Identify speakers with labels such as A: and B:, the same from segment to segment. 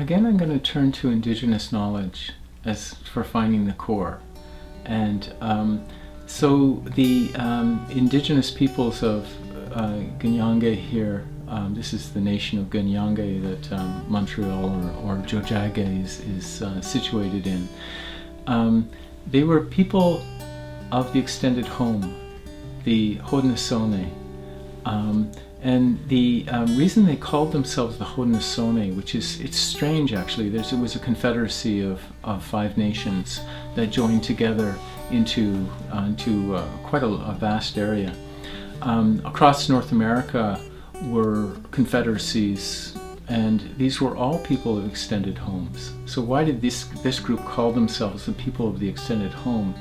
A: again, I'm going to turn to indigenous knowledge as for finding the core. And so the indigenous peoples of Ganyange here, this is the nation of Ganyange that Montreal or Tiohtià:ke is situated in. They were people of the extended home, the Haudenosaunee. And the reason they called themselves the Haudenosaunee, which is, it's strange actually, it was a confederacy of 5 nations that joined together into quite a vast area. Across North America were confederacies, and these were all people of extended homes. So why did this group call themselves the people of the extended home?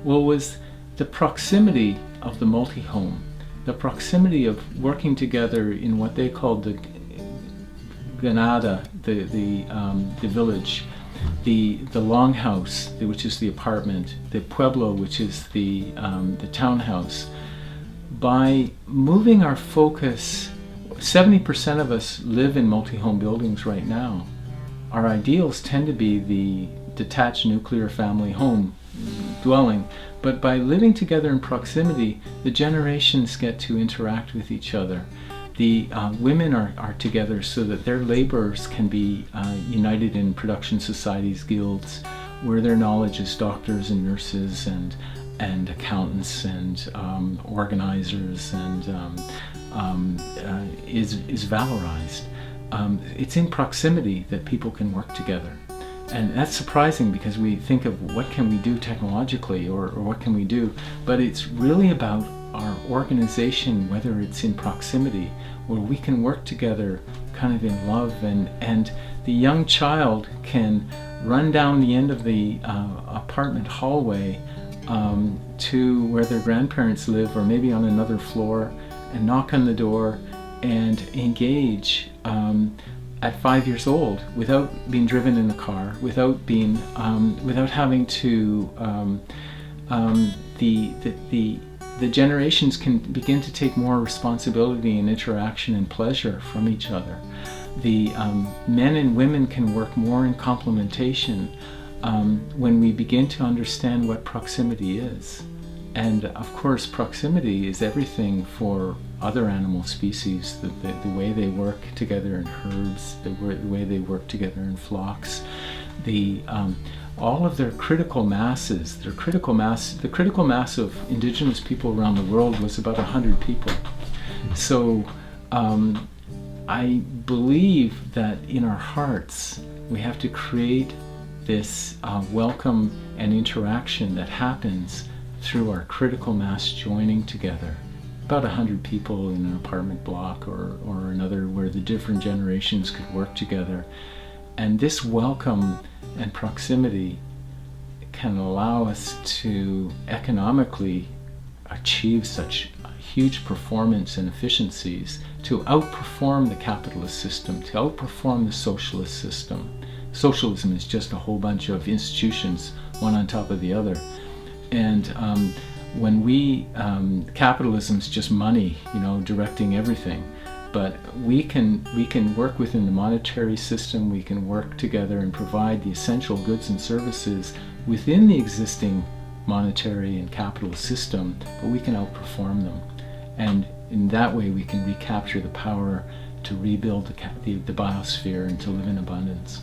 A: Well, it was the proximity of the multi-home, the proximity of working together in what they called the Ganada, the village, the longhouse, which is the apartment, the pueblo, which is the townhouse. By moving our focus, 70% of us live in multi-home buildings right now. Our ideals tend to be the detached nuclear family home dwelling, but by living together in proximity, the generations get to interact with each other. The women are together so that their laborers can be united in production societies, guilds, where their knowledge is doctors and nurses and accountants and organizers and is valorized. It's in proximity that people can work together. And that's surprising because we think of what can we do technologically or what can we do, but it's really about our organization, whether it's in proximity, where we can work together kind of in love, and the young child can run down the end of the apartment hallway to where their grandparents live, or maybe on another floor, and knock on the door and engage at 5 years old, without being driven in the car, without having to the generations can begin to take more responsibility and interaction and pleasure from each other. The men and women can work more in complementation when we begin to understand what proximity is. And of course, proximity is everything for other animal species, the way they work together in herds, the way they work together in flocks, all of their critical masses, the critical mass of indigenous people around the world was about 100 people. So I believe that in our hearts, we have to create this welcome and interaction that happens through our critical mass joining together. About 100 people in an apartment block or another, where the different generations could work together. And this welcome and proximity can allow us to economically achieve such huge performance and efficiencies, to outperform the capitalist system, to outperform the socialist system. Socialism is just a whole bunch of institutions, one on top of the other. And capitalism's just money, directing everything. But we can work within the monetary system, we can work together and provide the essential goods and services within the existing monetary and capitalist system, but we can outperform them. And in that way we can recapture the power to rebuild the biosphere and to live in abundance.